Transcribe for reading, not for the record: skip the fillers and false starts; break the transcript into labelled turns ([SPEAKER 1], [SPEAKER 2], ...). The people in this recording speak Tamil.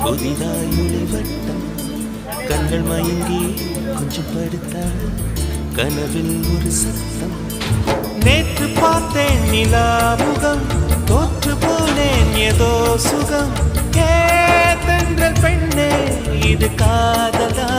[SPEAKER 1] புதிதாய் ஒளிவட்டம் கண்கள் மயங்கி கொஞ்சம் படுத்தாள் கனவில் ஒரு சத்தம் நேற்று பார்த்தேன் நிலாமுகம் தோற்று போனேன் ஏதோ சுகம் ஏ தென்றல் பெண்ணே இது காதலா